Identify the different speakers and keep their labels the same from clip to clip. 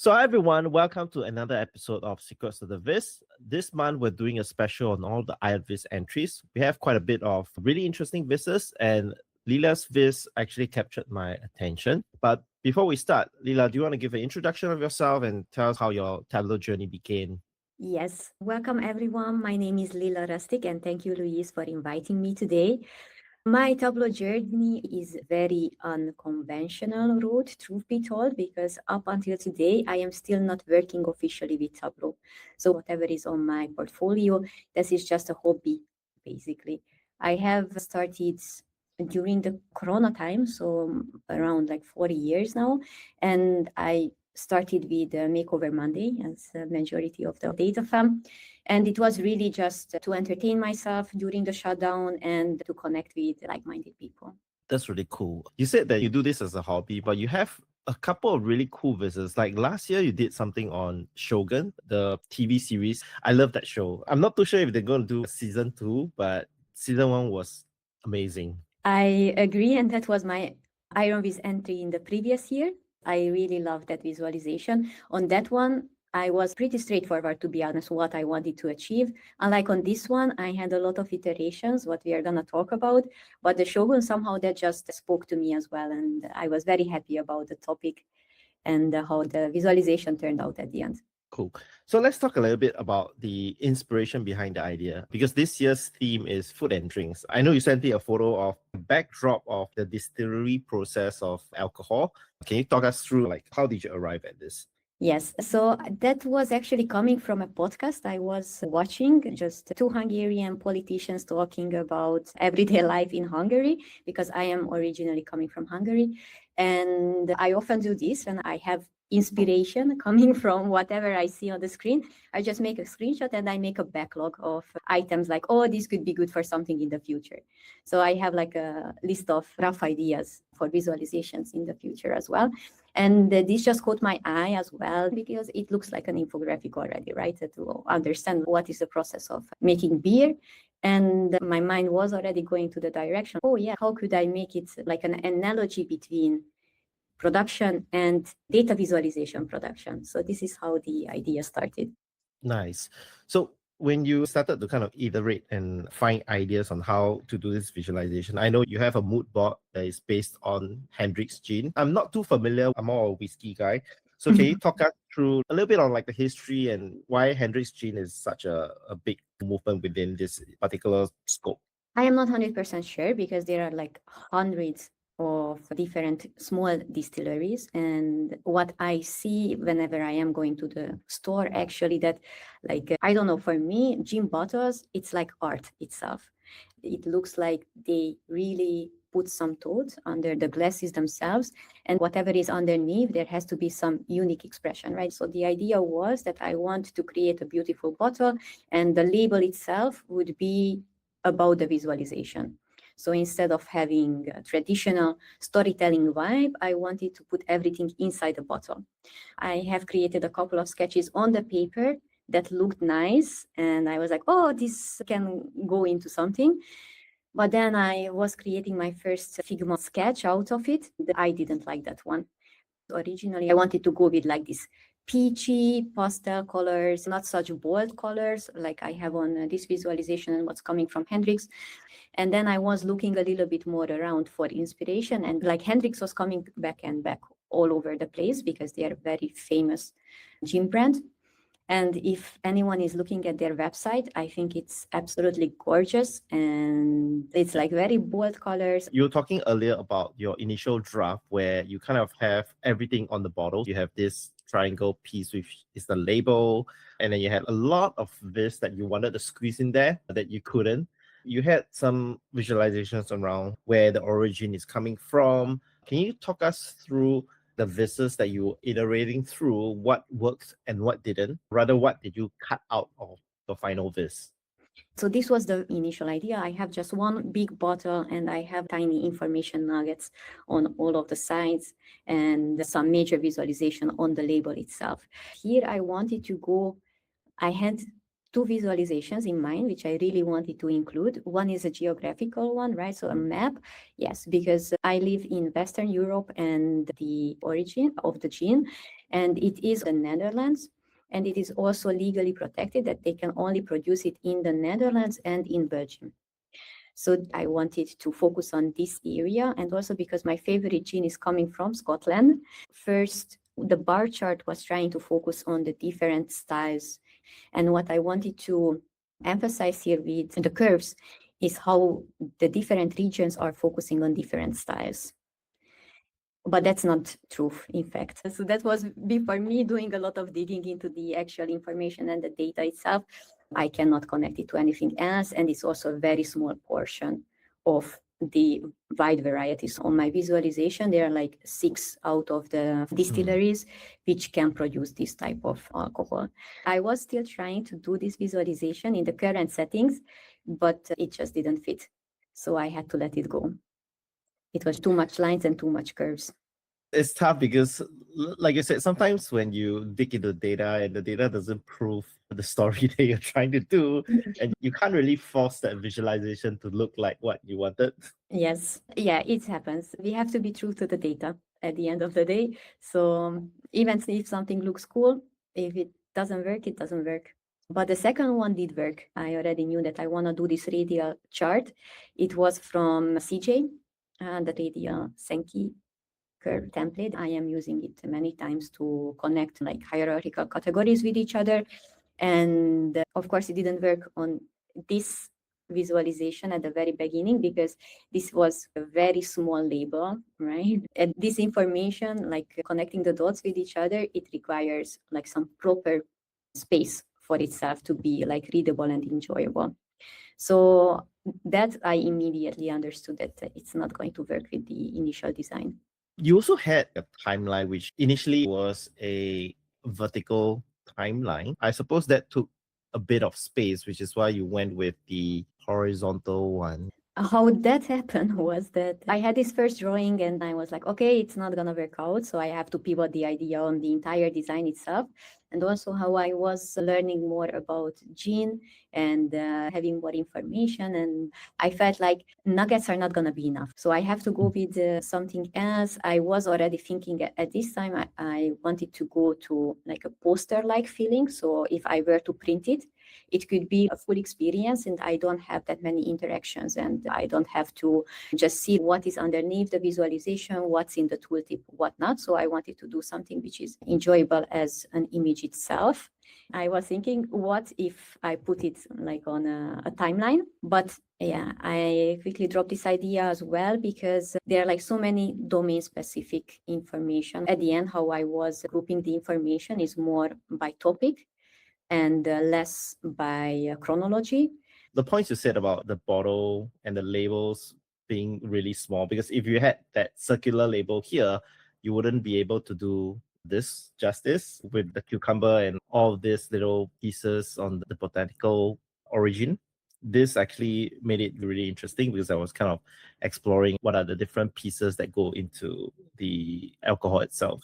Speaker 1: So, hi everyone, welcome to another episode of Secrets of the Viz. This month, we're doing a special on all the IronViz entries. We have quite a bit of really interesting Vizes, and Lilla's Viz actually captured my attention. But before we start, Lilla, do you want to give an introduction of yourself and tell us how your Tableau journey began?
Speaker 2: Yes, welcome everyone. My name is Lilla Rasztik, and thank you, Louise, for inviting me today. My Tableau journey is very unconventional route, truth be told, because up until today, I am still not working officially with Tableau. So whatever is on my portfolio, this is just a hobby, basically. I have started during the Corona time, so around like 40 years now, and I started with Makeover Monday as a majority of the data fam. And it was really just to entertain myself during the shutdown and to connect with like-minded people.
Speaker 1: That's really cool. You said that you do this as a hobby, but you have a couple of really cool visits. Like last year, you did something on Shogun, the TV series. I love that show. I'm not too sure if they're going to do season 2, but season 1 was amazing.
Speaker 2: I agree, and that was my IronViz entry in the previous year. I really love that visualization. On that one, I was pretty straightforward, to be honest, what I wanted to achieve. Unlike on this one, I had a lot of iterations, what we are going to talk about. But the Shogun, somehow that just spoke to me as well. And I was very happy about the topic and how the visualization turned out at the end.
Speaker 1: Cool. So let's talk a little bit about the inspiration behind the idea, because this year's theme is food and drinks. I know you sent me a photo of the backdrop of the distillery process of alcohol. Can you talk us through how did you arrive at this?
Speaker 2: Yes, so that was actually coming from a podcast I was watching, just two Hungarian politicians talking about everyday life in Hungary, because I am originally coming from Hungary. And I often do this when I have inspiration coming from whatever I see on the screen. I just make a screenshot and I make a backlog of items like, oh, this could be good for something in the future. So I have like a list of rough ideas for visualizations in the future as well. And this just caught my eye as well, because it looks like an infographic already, right? To understand what is the process of making beer. And my mind was already going to the direction, oh yeah, how could I make it like an analogy between production and data visualization production? So this is how the idea started.
Speaker 1: Nice. So when you started to kind of iterate and find ideas on how to do this visualization, I know you have a mood board that is based on Hendrick's gin. I'm not too familiar. I'm more a whiskey guy. So can you talk us through a little bit on the history and why Hendrick's gin is such a big movement within this particular scope?
Speaker 2: I am not 100% sure, because there are like hundreds of different small distilleries, and what I see whenever I am going to the store, actually, that I don't know, for me, gin bottles, it's like art itself. It looks like they really put some thought under the glasses themselves, and whatever is underneath, there has to be some unique expression, right? So the idea was that I want to create a beautiful bottle, and the label itself would be about the visualization. So instead of having a traditional storytelling vibe, I wanted to put everything inside the bottle. I have created a couple of sketches on the paper that looked nice, and I was like, oh, this can go into something. But then I was creating my first Figma sketch out of it. I didn't like that one. Originally, I wanted to go with this peachy pastel colors, not such bold colors like I have on this visualization and what's coming from Hendrick's. And then I was looking a little bit more around for inspiration, and Hendrick's was coming back and back all over the place, because they are a very famous gin brand. And if anyone is looking at their website, I think it's absolutely gorgeous, and it's very bold colors.
Speaker 1: You were talking earlier about your initial draft where you kind of have everything on the bottle. You have this triangle piece, which is the label, and then you had a lot of this that you wanted to squeeze in there that you couldn't. You had some visualizations around where the origin is coming from. Can you talk us through the vises that you were iterating through, what worked and what didn't? Rather, what did you cut out of the final vis?
Speaker 2: So this was the initial idea. I have just one big bottle, and I have tiny information nuggets on all of the sides and some major visualization on the label itself. Here I wanted to go, I had two visualizations in mind, which I really wanted to include. One is a geographical one, right? So a map, yes, because I live in Western Europe, and the origin of the gin And it is the Netherlands. And it is also legally protected that they can only produce it in the Netherlands and in Belgium. So I wanted to focus on this area, and also because my favorite gin is coming from Scotland. First, the bar chart was trying to focus on the different styles. And what I wanted to emphasize here with the curves is how the different regions are focusing on different styles. But that's not true, in fact. So that was before me doing a lot of digging into the actual information and the data itself. I cannot connect it to anything else. And it's also a very small portion of the wide varieties. On my visualization, there are like 6 out of the distilleries which can produce this type of alcohol. I was still trying to do this visualization in the current settings, but it just didn't fit. So I had to let it go. It was too much lines and too much curves.
Speaker 1: It's tough because, like you said, sometimes when you dig into data and the data doesn't prove the story that you're trying to do, and you can't really force that visualization to look like what you wanted.
Speaker 2: Yes, yeah, it happens. We have to be true to the data at the end of the day. So even if something looks cool, if it doesn't work, it doesn't work. But the second one did work. I already knew that I want to do this radial chart. It was from CJ, the radial Sankey curve template. I am using it many times to connect like hierarchical categories with each other. And of course, it didn't work on this visualization at the very beginning because this was a very small label, right? And this information, like connecting the dots with each other, it requires like some proper space for itself to be like readable and enjoyable. So that I immediately understood that it's not going to work with the initial design.
Speaker 1: You also had a timeline, which initially was a vertical timeline. I suppose that took a bit of space, which is why you went with the horizontal one.
Speaker 2: How that happened was that I had this first drawing and I was like, okay, it's not going to work out. So I have to pivot the idea on the entire design itself. And also how I was learning more about gin and having more information. And I felt like nuggets are not going to be enough. So I have to go with something else. I was already thinking at this time, I wanted to go to like a poster-like feeling. So if I were to print it, it could be a full experience and I don't have that many interactions and I don't have to just see what is underneath the visualization, what's in the tooltip, whatnot. So I wanted to do something which is enjoyable as an image itself. I was thinking, what if I put it like on a timeline? But yeah, I quickly dropped this idea as well because there are like so many domain specific information. At the end, how I was grouping the information is more by topic and less by chronology.
Speaker 1: The points you said about the bottle and the labels being really small, because if you had that circular label here, you wouldn't be able to do this justice with the cucumber and all of these little pieces on the botanical origin. This actually made it really interesting because I was kind of exploring what are the different pieces that go into the alcohol itself.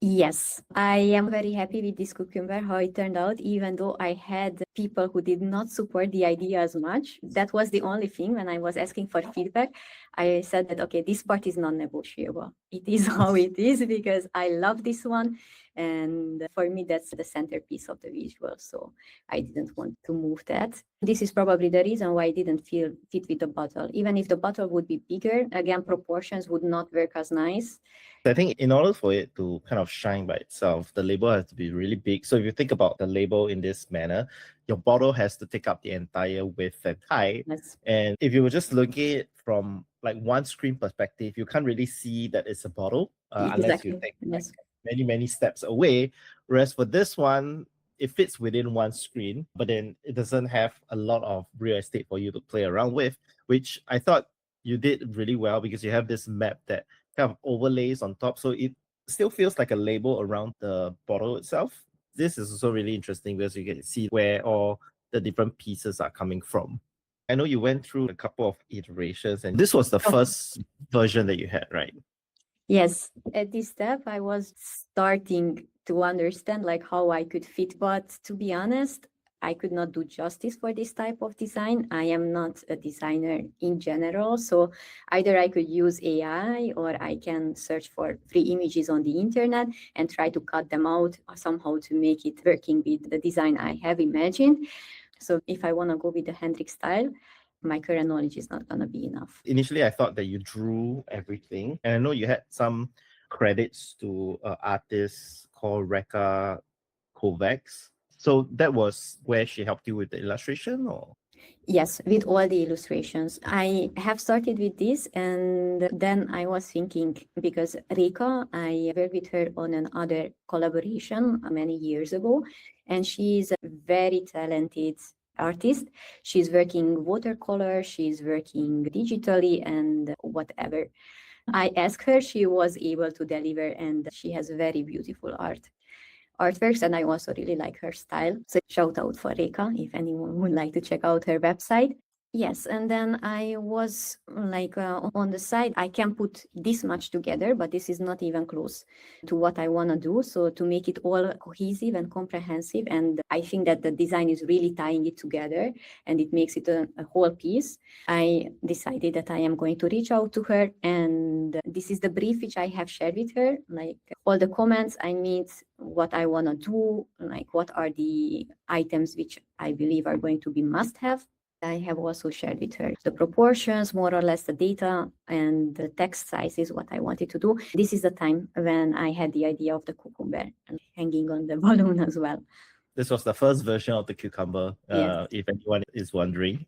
Speaker 2: Yes, I am very happy with this cucumber, how it turned out, even though I had people who did not support the idea as much. That was the only thing when I was asking for feedback. I said that, okay, this part is non-negotiable. It is how it is because I love this one. And for me, that's the centerpiece of the visual. So I didn't want to move that. This is probably the reason why I didn't feel fit with the bottle. Even if the bottle would be bigger, again, proportions would not work as nice.
Speaker 1: I think in order for it to kind of shine by itself, the label has to be really big. So if you think about the label in this manner, your bottle has to take up the entire width and height.
Speaker 2: Yes.
Speaker 1: And if you were just looking at it from like one screen perspective, you can't really see that it's a bottle unless you take many steps away. Whereas for this one, it fits within one screen, but then it doesn't have a lot of real estate for you to play around with, which I thought you did really well because you have this map that kind of overlays on top. So it still feels like a label around the bottle itself. This is also really interesting because you can see where all the different pieces are coming from. I know you went through a couple of iterations and this was the first version that you had, right?
Speaker 2: Yes, at this step, I was starting to understand like how I could fit, but to be honest, I could not do justice for this type of design. I am not a designer in general. So either I could use AI or I can search for free images on the internet and try to cut them out somehow to make it working with the design I have imagined. So if I want to go with the Hendrik style, my current knowledge is not going to be enough.
Speaker 1: Initially, I thought that you drew everything. And I know you had some credits to an artist called Reka Kovacs. So that was where she helped you with the illustration, or?
Speaker 2: Yes, with all the illustrations. I have started with this, and then I was thinking, because Reka, I worked with her on another collaboration many years ago, and she's a very talented artist. She's working watercolor, she's working digitally, and whatever. I asked her, she was able to deliver, and she has very beautiful artworks, and I also really like her style. So shout out for Reka if anyone would like to check out her website. Yes, and then I was like on the side, I can put this much together, but this is not even close to what I want to do. So to make it all cohesive and comprehensive, and I think that the design is really tying it together and it makes it a whole piece, I decided that I am going to reach out to her, and this is the brief which I have shared with her, like all the comments I need, what I want to do, like what are the items which I believe are going to be must-have. I have also shared with her the proportions, more or less the data, and the text size is what I wanted to do. This is the time when I had the idea of the cucumber and hanging on the balloon as well.
Speaker 1: This was the first version of the cucumber,
Speaker 2: Yes.
Speaker 1: if anyone is wondering.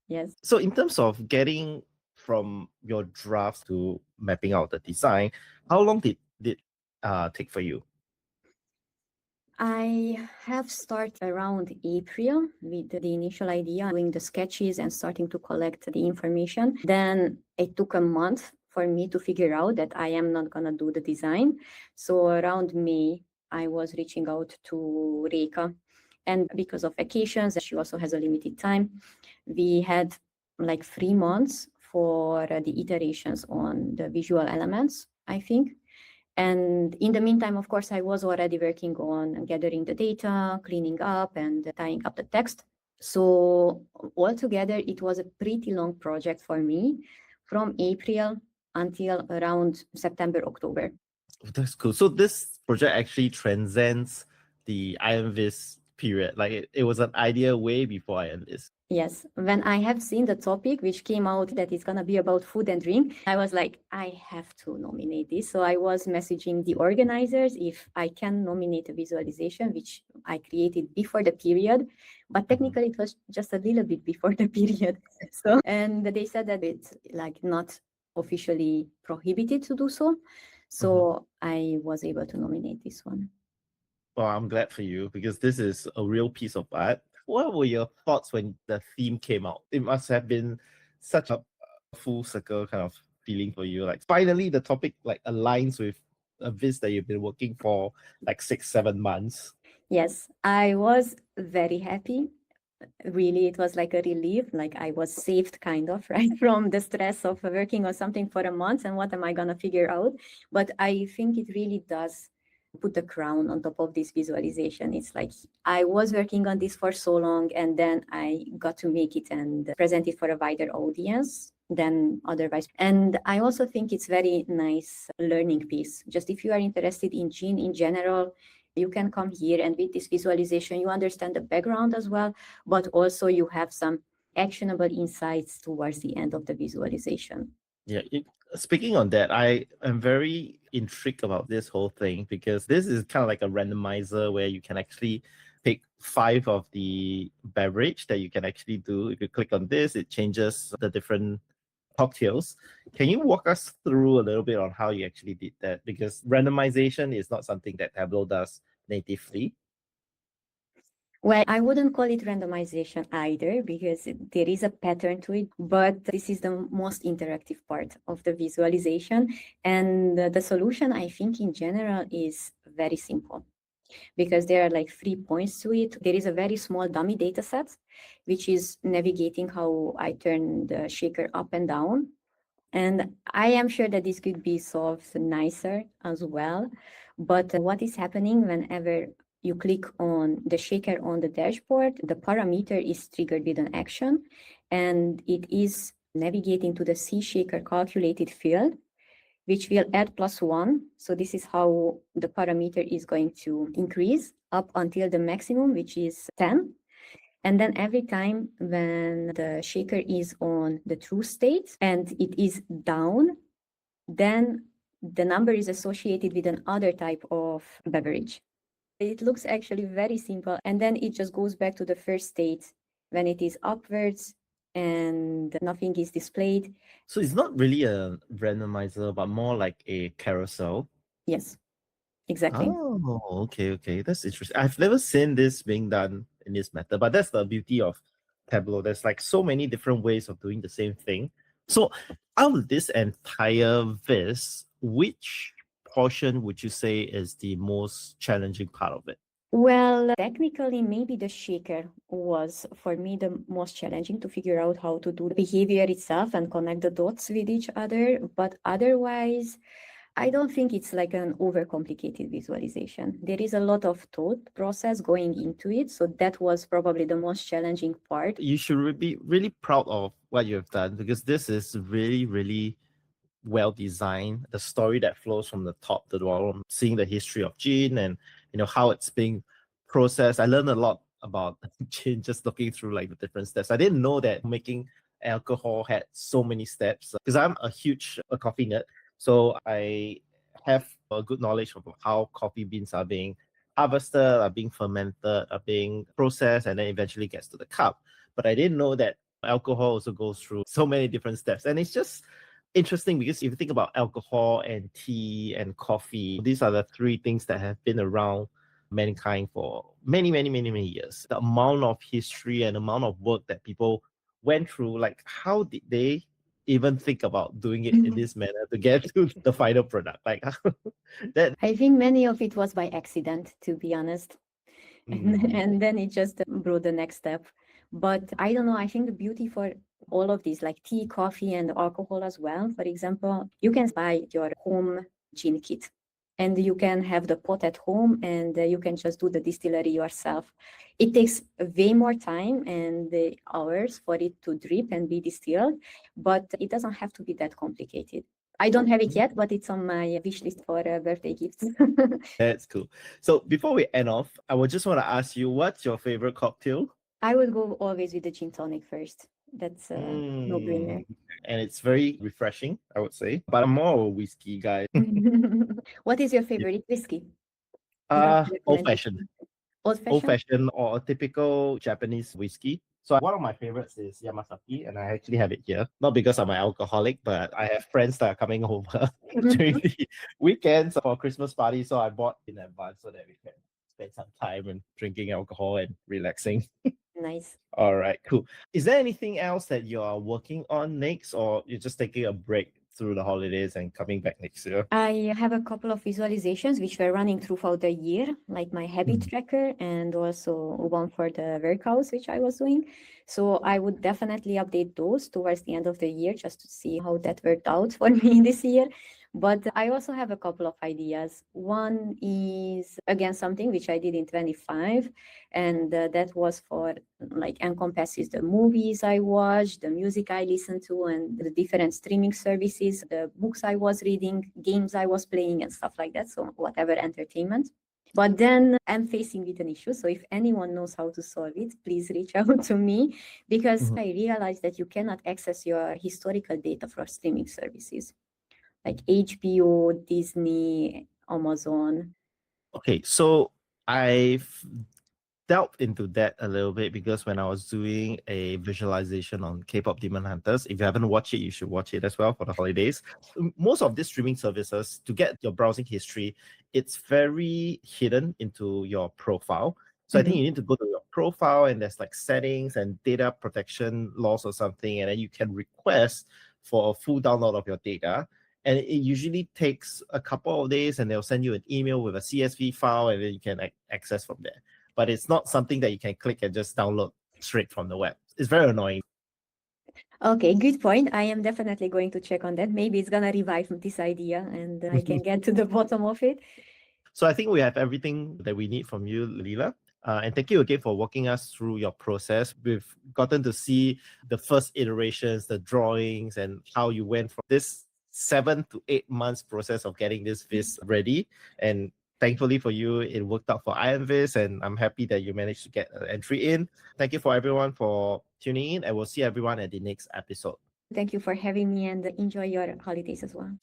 Speaker 2: Yes.
Speaker 1: So in terms of getting from your drafts to mapping out the design, how long did it take for you?
Speaker 2: I have started around April with the initial idea, doing the sketches and starting to collect the information. Then it took a month for me to figure out that I am not going to do the design. So around May, I was reaching out to Reka. And because of vacations, she also has a limited time. We had like 3 months for the iterations on the visual elements, I think. And in the meantime, of course, I was already working on gathering the data, cleaning up, and tying up the text. So altogether, it was a pretty long project for me from April until around September, October.
Speaker 1: That's cool. So this project actually transcends the IronViz period. Like it was an idea way before IronViz.
Speaker 2: Yes, when I have seen the topic which came out that it's going to be about food and drink, I was like, I have to nominate this. So I was messaging the organizers if I can nominate a visualization, which I created before the period, but technically it was just a little bit before the period. So, and they said that it's like not officially prohibited to do so. So I was able to nominate this one.
Speaker 1: Well, I'm glad for you because this is a real piece of art. What were your thoughts when the theme came out? It must have been such a full circle kind of feeling for you. Like finally the topic like aligns with a viz that you've been working for like 6-7 months.
Speaker 2: Yes, I was very happy. Really, it was like a relief, like I was saved kind of, right, from the stress of working on something for a month and what am I going to figure out. But I think it really does put the crown on top of this visualization. It's like I was working on this for so long and then I got to make it and present it for a wider audience than otherwise. And I also think it's very nice learning piece. Just if you are interested in gene in general, you can come here, and with this visualization, you understand the background as well, but also you have some actionable insights towards the end of the visualization.
Speaker 1: Yeah, speaking on that, I am very intrigued about this whole thing because this is kind of like a randomizer where you can actually pick 5 of the beverage that you can actually do. If you click on this, it changes the different cocktails. Can you walk us through a little bit on how you actually did that? Because randomization is not something that Tableau does natively.
Speaker 2: Well, I wouldn't call it randomization either because there is a pattern to it, but this is the most interactive part of the visualization. And the solution, I think, in general is very simple because there are like 3 points to it. There is a very small dummy data set, which is navigating how I turn the shaker up and down. And I am sure that this could be solved nicer as well. But what is happening whenever you click on the shaker on the dashboard, the parameter is triggered with an action, and it is navigating to the C shaker calculated field, which will add +1. So this is how the parameter is going to increase up until the maximum, which is 10. And then every time when the shaker is on the true state and it is down, then the number is associated with another type of beverage. It looks actually very simple. And then it just goes back to the first state when it is upwards and nothing is displayed.
Speaker 1: So it's not really a randomizer, but more like a carousel.
Speaker 2: Yes, exactly.
Speaker 1: Oh, okay. That's interesting. I've never seen this being done in this method, but that's the beauty of Tableau. There's like so many different ways of doing the same thing. So out of this entire viz, which portion would you say is the most challenging part of it?
Speaker 2: Well, technically, maybe the shaker was for me the most challenging to figure out how to do the behavior itself and connect the dots with each other. But otherwise, I don't think it's like an overcomplicated visualization. There is a lot of thought process going into it. So that was probably the most challenging part.
Speaker 1: You should be really proud of what you have done, because this is really well designed. The story that flows from the top to the bottom, seeing the history of gin and how it's being processed. I learned a lot about gin just looking through like the different steps. I didn't know that making alcohol had so many steps, because I'm a huge coffee nerd. So I have a good knowledge of how coffee beans are being harvested, are being fermented, are being processed, and then eventually gets to the cup. But I didn't know that alcohol also goes through so many different steps. And it's just interesting because if you think about alcohol and tea and coffee, these are the three things that have been around mankind for many years. The amount of history and amount of work that people went through, like how did they even think about doing it in this manner to get to the final product? Like that.
Speaker 2: I think many of it was by accident, to be honest.
Speaker 1: Mm.
Speaker 2: And then it just brought the next step. But I don't know, I think the beauty for all of these, like tea, coffee, and alcohol as well, for example, you can buy your home gin kit and you can have the pot at home and you can just do the distillery yourself. It takes way more time and hours for it to drip and be distilled, but it doesn't have to be that complicated. I don't have it yet, but it's on my wish list for birthday gifts.
Speaker 1: That's cool. So before we end off, I would just want to ask you, what's your favorite cocktail?
Speaker 2: I would go always with the gin tonic first. That's a no-brainer.
Speaker 1: And it's very refreshing, I would say. But I'm more of a whiskey guy.
Speaker 2: What is your favorite whiskey? You have to recommend it.
Speaker 1: Old-fashioned.
Speaker 2: Old-fashioned?
Speaker 1: Old-fashioned or a typical Japanese whiskey. So one of my favorites is Yamasaki, and I actually have it here. Not because I'm an alcoholic, but I have friends that are coming over during the weekends for a Christmas party. So I bought in advance so that we can spend some time and drinking alcohol and relaxing.
Speaker 2: Nice.
Speaker 1: All right, cool. Is there anything else that you are working on next, or you're just taking a break through the holidays and coming back next year?
Speaker 2: I have a couple of visualizations which were running throughout the year, like my habit tracker and also one for the workouts, which I was doing. So I would definitely update those towards the end of the year just to see how that worked out for me this year. But I also have a couple of ideas. One is, again, something which I did in 25, and that was for like encompasses the movies I watched, the music I listened to, and the different streaming services, the books I was reading, games I was playing, and stuff like that. So whatever entertainment. But then I'm facing with an issue. So if anyone knows how to solve it, please reach out to me, because I realized that you cannot access your historical data for streaming services like HBO, Disney, Amazon.
Speaker 1: Okay, so I've delved into that a little bit because when I was doing a visualization on K-pop Demon Hunters, if you haven't watched it, you should watch it as well for the holidays. Most of these streaming services, to get your browsing history, it's very hidden into your profile. So I think you need to go to your profile and there's like settings and data protection laws or something, and then you can request for a full download of your data. And it usually takes a couple of days and they'll send you an email with a CSV file and then you can access from there. But it's not something that you can click and just download straight from the web. It's very annoying.
Speaker 2: Okay, good point. I am definitely going to check on that. Maybe it's going to revive this idea and I can get to the bottom of it.
Speaker 1: So I think we have everything that we need from you, Lilla. And thank you again for walking us through your process. We've gotten to see the first iterations, the drawings, and how you went from this 7 to 8 months process of getting this Viz ready. And thankfully for you, it worked out for IronViz, and I'm happy that you managed to get an entry in. Thank you for everyone for tuning in, and we'll see everyone at the next episode.
Speaker 2: Thank you for having me, and enjoy your holidays as well.